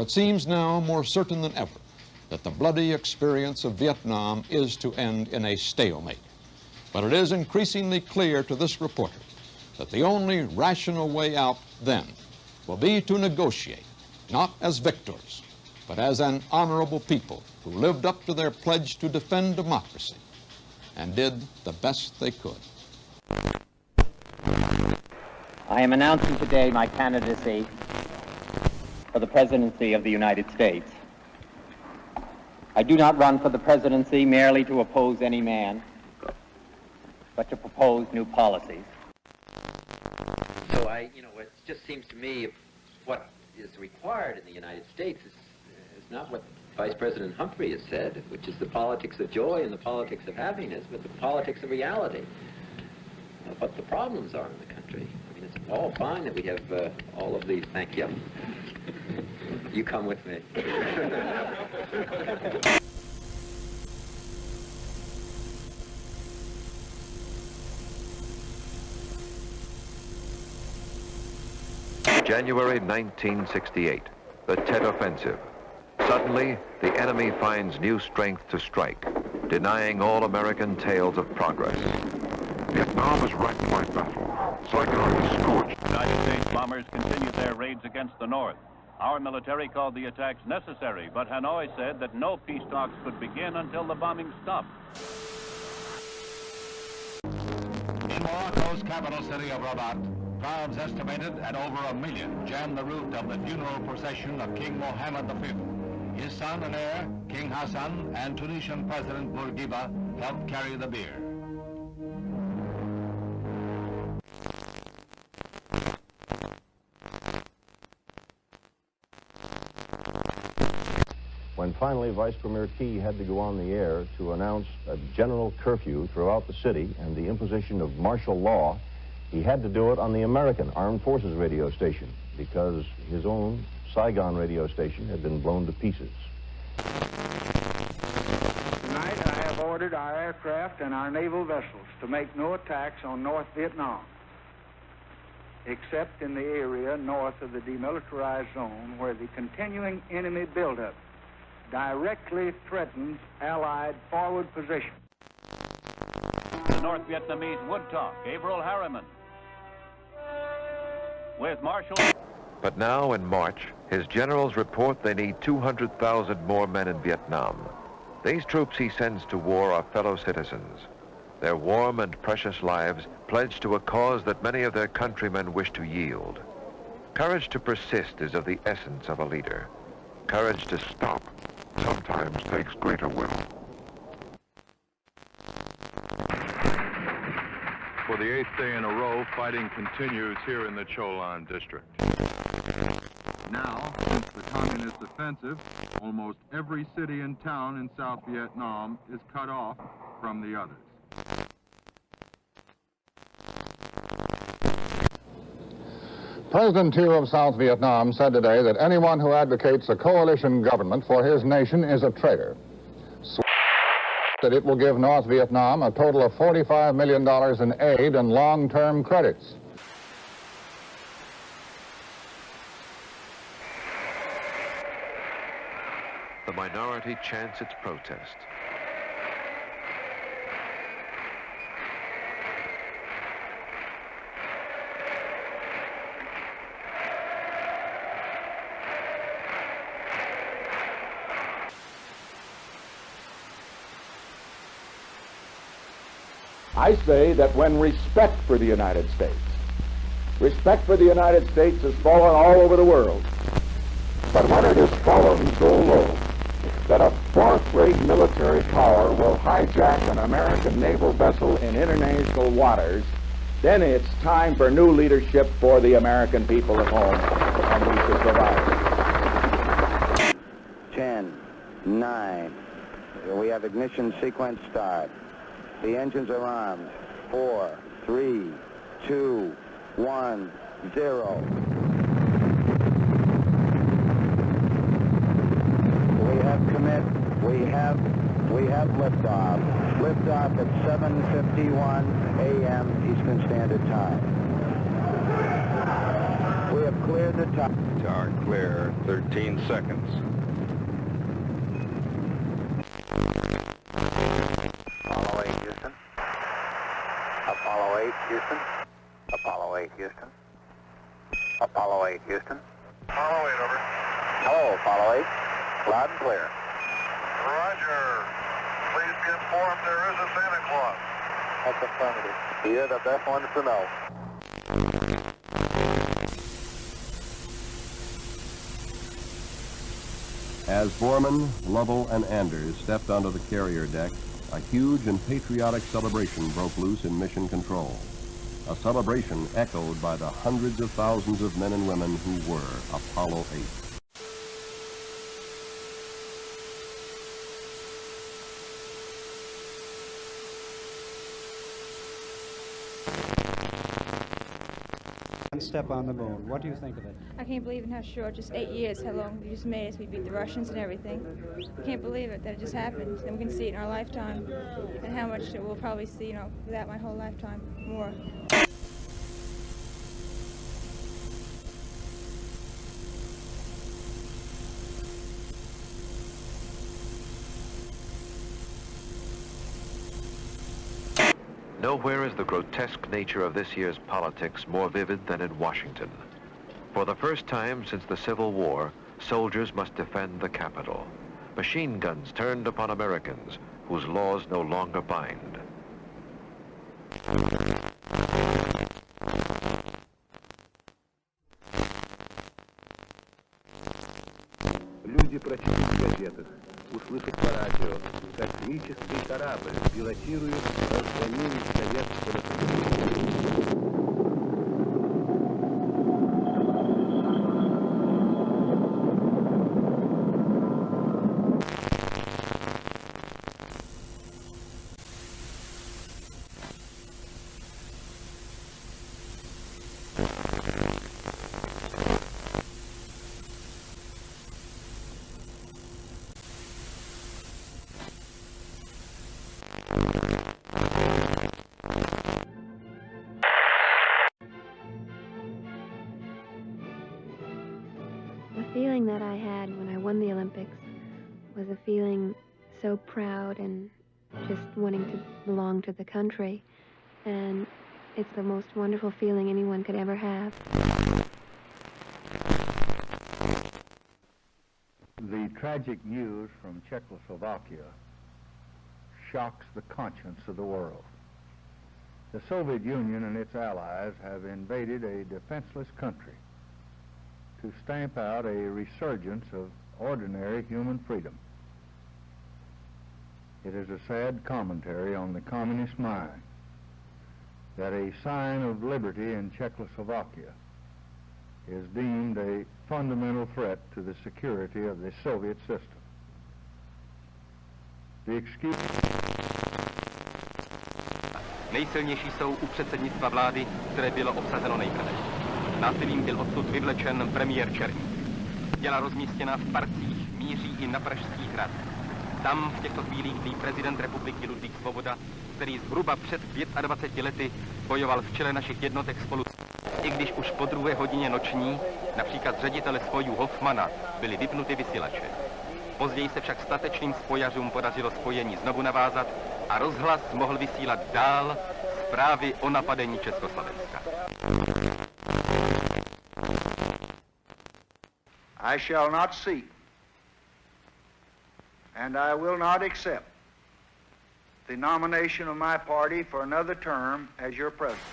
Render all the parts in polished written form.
For it seems now more certain than ever that the bloody experience of Vietnam is to end in a stalemate. But it is increasingly clear to this reporter that the only rational way out then will be to negotiate, not as victors, but as an honorable people who lived up to their pledge to defend democracy and did the best they could. I am announcing today my candidacy for the presidency of the United States. I do not run for the presidency merely to oppose any man, but to propose new policies. So it just seems to me what is required in the United States is not what Vice President Humphrey has said, which is the politics of joy and the politics of happiness, but the politics of reality. What the problems are in the country. I mean, it's all fine that we have all of these. Thank you. You come with me. January 1968, the Tet Offensive. Suddenly, the enemy finds new strength to strike, denying all American tales of progress. Vietnam is wrecked by battle. Saigon is scorched. United States bombers continued their raids against the North. Our military called the attacks necessary, but Hanoi said that no peace talks could begin until the bombing stopped. In Morocco's capital city of Rabat, crowds estimated at over 1 million jammed the route of the funeral procession of King Mohammed V. His son and heir, King Hassan, and Tunisian President Bourguiba helped carry the bier. When finally Vice Premier Key had to go on the air to announce a general curfew throughout the city and the imposition of martial law, he had to do it on the American Armed Forces radio station because his own Saigon radio station had been blown to pieces. Tonight I have ordered our aircraft and our naval vessels to make no attacks on North Vietnam, except in the area north of the demilitarized zone where the continuing enemy buildup directly threatens Allied forward position. The North Vietnamese would talk. Gabriel Harriman. With Marshal... But now, in March, his generals report they need 200,000 more men in Vietnam. These troops he sends to war are fellow citizens. Their warm and precious lives pledged to a cause that many of their countrymen wish to yield. Courage to persist is of the essence of a leader. Courage to stop sometimes takes greater will. For the 8th day in a row, fighting continues here in the Cholan district. Now, since the communist offensive, almost every city and town in South Vietnam is cut off from the others. President Thieu of South Vietnam said today that anyone who advocates a coalition government for his nation is a traitor. That it will give North Vietnam a total of $45 million in aid and long-term credits. The minority chants its protest. I say that when respect for the United States has fallen all over the world, but when it has fallen so low that a fourth-rate military power will hijack an American naval vessel in international waters, then it's time for new leadership for the American people at home, and we should provide it. 10, 9, we have ignition sequence start. The engines are armed. 4, 3, 2, 1, 0. We have commit. We have liftoff. Liftoff at 7:51 a.m. Eastern Standard Time. We have cleared the top. Tower clear, 13 seconds. Apollo 8, Houston. Apollo 8, Houston. Apollo 8, Houston. Apollo 8, Houston. Apollo 8, over. Hello, Apollo 8. Loud and clear. Roger. Please be informed there is a Santa Claus. That's affirmative. You're the best ones to know. As Borman, Lovell, and Anders stepped onto the carrier deck, a huge and patriotic celebration broke loose in Mission Control. A celebration echoed by the hundreds of thousands of men and women who were Apollo 8. Step on the moon. What do you think of it? I can't believe in how short, just 8 years, how long we just made us. We beat the Russians and everything. I can't believe it, that it just happened. And we can see it in our lifetime. And how much we'll probably see, you know, without my whole lifetime, more. Nowhere is the grotesque nature of this year's politics more vivid than in Washington. For the first time since the Civil War, soldiers must defend the Capitol. Machine guns turned upon Americans whose laws no longer bind. Люди прочитают в газетах, услышат по радио, космический корабль пилотирует разгонение Советского Союза. The feeling that I had when I won the Olympics was a feeling so proud and just wanting to belong to the country. And it's the most wonderful feeling anyone could ever have. The tragic news from Czechoslovakia shocks the conscience of the world. The Soviet Union and its allies have invaded a defenseless country to stamp out a resurgence of ordinary human freedom. It is a sad commentary on the communist mind that a sign of liberty in Czechoslovakia is deemed a fundamental threat to the security of the Soviet system. The excuse... Nejsilnější jsou u předsednictva vlády, které bylo obsazeno nejprve. Násilím byl odsud vyvlečen premiér Černý. Těla rozmístěna v parcích míří i na Pražský hrad. Tam v těchto chvílích tlí prezident republiky Ludvík Svoboda, který zhruba před 25 lety bojoval v čele našich jednotek spolu. I když už po 2. hodině noční, například z ředitele spojů Hoffmana, byly vypnuty vysílače. Později se však statečným spojařům podařilo spojení znovu navázat a rozhlas mohl vysílat dál zprávy o napadení Československa. I shall not seek, and I will not accept the nomination of my party for another term as your president.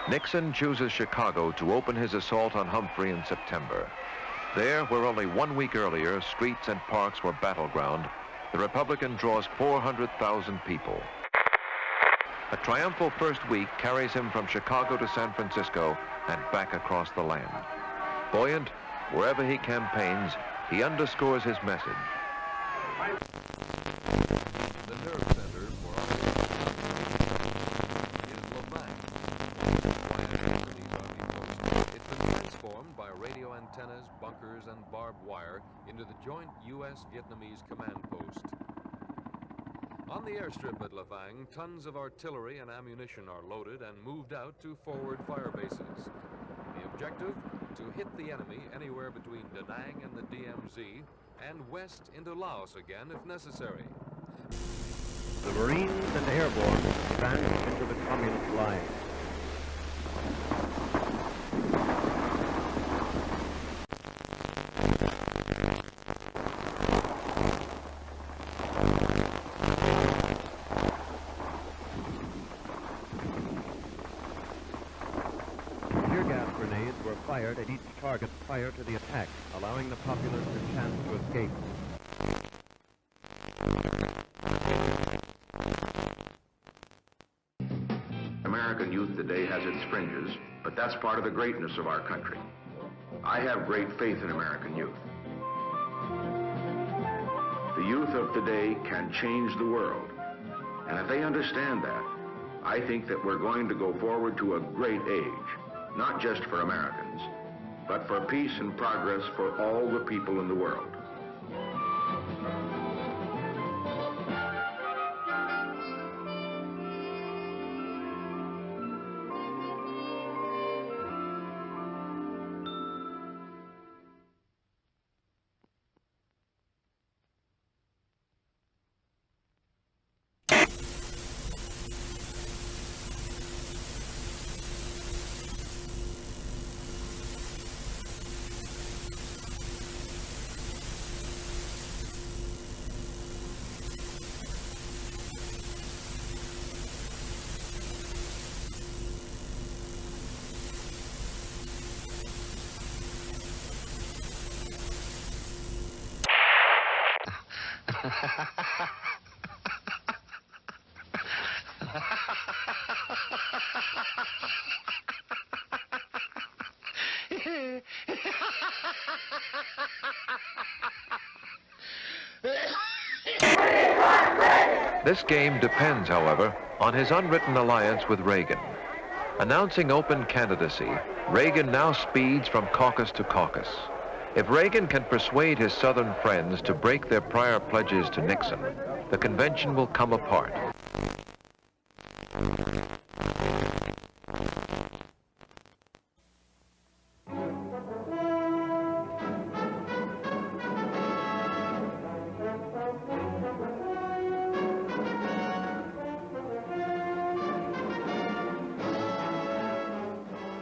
Nixon chooses Chicago to open his assault on Humphrey in September. There, where only 1 week earlier streets and parks were battleground, the Republican draws 400,000 people. A triumphal first week carries him from Chicago to San Francisco and back across the land. Buoyant, wherever he campaigns, he underscores his message. The nerve center for is Lavang. It's been transformed by radio antennas, bunkers, and barbed wire into the joint U.S.-Vietnamese command post. On the airstrip at Lafang, tons of artillery and ammunition are loaded and moved out to forward fire bases. The objective, to hit the enemy anywhere between Da Nang and the DMZ and west into Laos again if necessary. The Marines and airborne advanced into the communist lines. Tear gas grenades were fired at each target prior to the attack, allowing the populace a chance to escape. American youth today has its fringes, but that's part of the greatness of our country. I have great faith in American youth. The youth of today can change the world, and if they understand that, I think that we're going to go forward to a great age, not just for Americans, but for peace and progress for all the people in the world. This game depends, however, on his unwritten alliance with Reagan. Announcing open candidacy, Reagan now speeds from caucus to caucus. If Reagan can persuade his Southern friends to break their prior pledges to Nixon, the convention will come apart.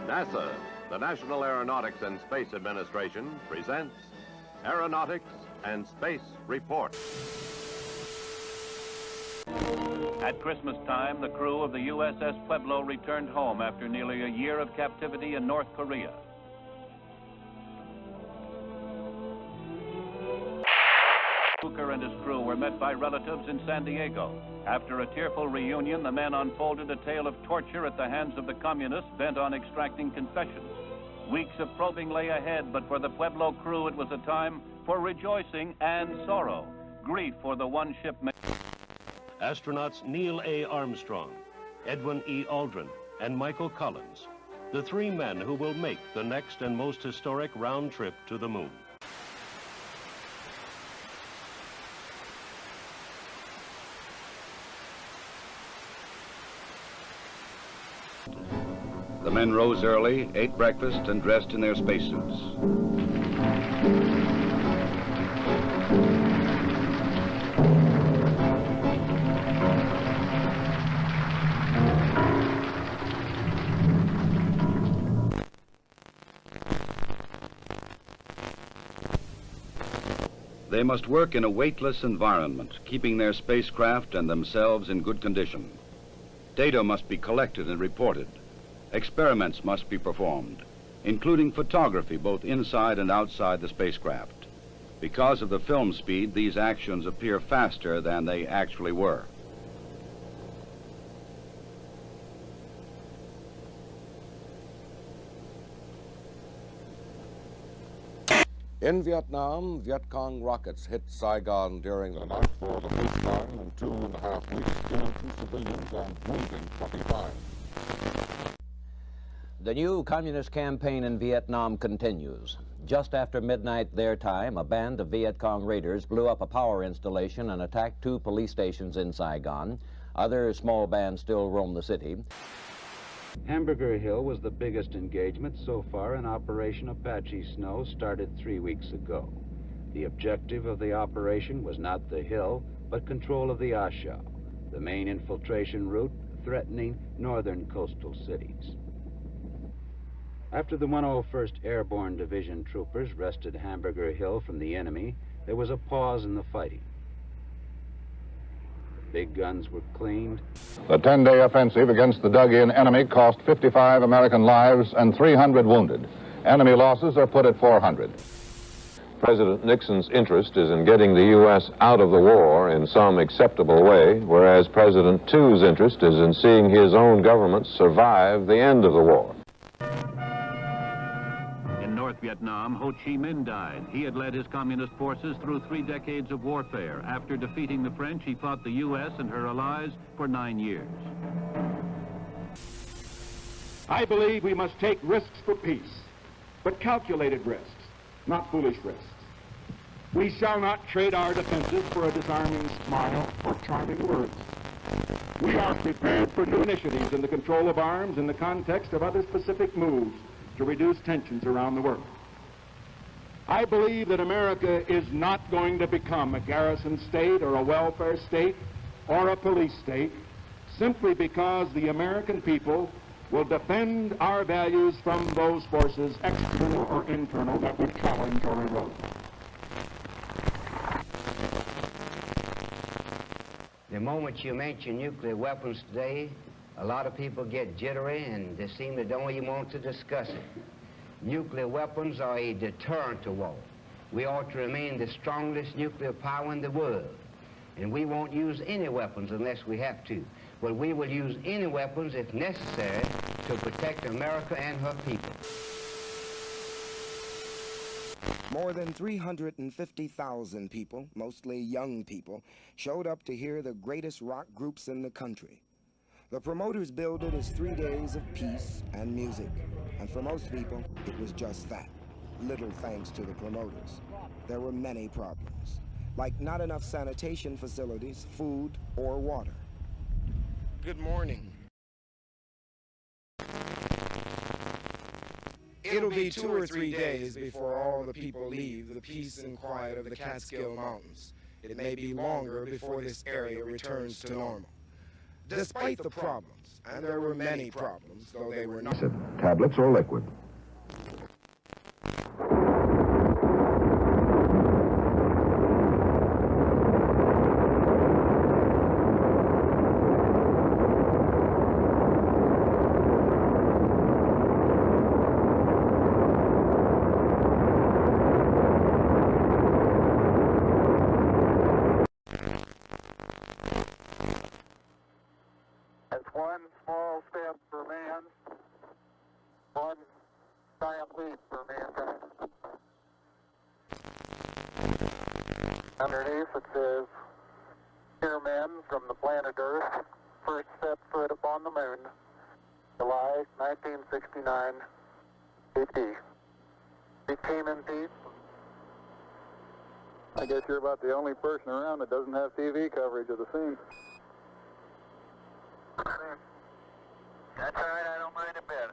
NASA, the National Aeronautics and Space Administration, presents Aeronautics and Space Report. At Christmas time, the crew of the USS Pueblo returned home after nearly a year of captivity in North Korea. Hooker and his crew were met by relatives in San Diego. After a tearful reunion, the men unfolded a tale of torture at the hands of the communists bent on extracting confessions. Weeks of probing lay ahead, but for the Pueblo crew, it was a time for rejoicing and sorrow. Grief for the one shipmate. Astronauts Neil A. Armstrong, Edwin E. Aldrin, and Michael Collins, the three men who will make the next and most historic round trip to the moon. The men rose early, ate breakfast, and dressed in their spacesuits. They must work in a weightless environment, keeping their spacecraft and themselves in good condition. Data must be collected and reported. Experiments must be performed, including photography both inside and outside the spacecraft. Because of the film speed, these actions appear faster than they actually were. In Vietnam, Viet Cong rockets hit Saigon during the night. For the first time in 2.5 weeks, killing 2 civilians and wounding 25. The new communist campaign in Vietnam continues. Just after midnight their time, a band of Viet Cong raiders blew up a power installation and attacked 2 police stations in Saigon. Other small bands still roam the city. Hamburger Hill was the biggest engagement so far in Operation Apache Snow, started 3 weeks ago. The objective of the operation was not the hill, but control of the A Shau, the main infiltration route threatening northern coastal cities. After the 101st Airborne Division troopers wrested Hamburger Hill from the enemy, there was a pause in the fighting. The big guns were cleaned. The 10-day offensive against the dug-in enemy cost 55 American lives and 300 wounded. Enemy losses are put at 400. President Nixon's interest is in getting the U.S. out of the war in some acceptable way, whereas President Thu's interest is in seeing his own government survive the end of the war. In North Vietnam, Ho Chi Minh died. He had led his communist forces through 3 decades of warfare. After defeating the French, he fought the U.S. and her allies for 9 years. I believe we must take risks for peace, but calculated risks, not foolish risks. We shall not trade our defenses for a disarming smile or charming words. We are prepared for new initiatives in the control of arms in the context of other specific moves to reduce tensions around the world. I believe that America is not going to become a garrison state or a welfare state or a police state simply because the American people will defend our values from those forces, external or internal, that would challenge or erode. The moment you mention nuclear weapons today, a lot of people get jittery and they seem to don't even want to discuss it. Nuclear weapons are a deterrent to war. We ought to remain the strongest nuclear power in the world. And we won't use any weapons unless we have to. But we will use any weapons if necessary to protect America and her people. More than 350,000 people, mostly young people, showed up to hear the greatest rock groups in the country. The promoters billed it as 3 days of peace and music. And for most people, it was just that. Little thanks to the promoters. There were many problems, like not enough sanitation facilities, food, or water. Good morning. It'll be 2 or 3 days before all the people leave the peace and quiet of the Catskill Mountains. It may be longer before this area returns to normal. Despite the problems, and there were many problems, though they were not... Tablets or liquid? One small step for man, one giant leap for mankind. Underneath it says, "Here men from the planet Earth first set foot upon the moon, July 1969 AD. We came in peace." I guess you're about the only person around that doesn't have TV coverage of the scene. That's all right, I don't mind a bit.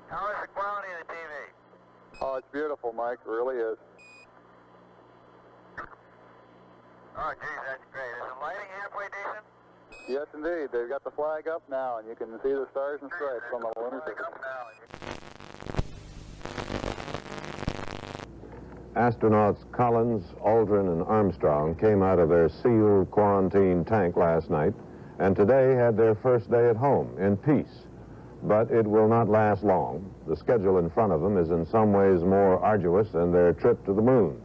How is the quality of the TV? Oh, it's beautiful, Mike, it really is. Oh, geez, that's great. Is the lighting halfway decent? Yes, indeed. They've got the flag up now, and you can see the stars and stripes on the lunar surface. Astronauts Collins, Aldrin, and Armstrong came out of their sealed quarantine tank last night and today had their first day at home in peace. But it will not last long. The schedule in front of them is in some ways more arduous than their trip to the moon.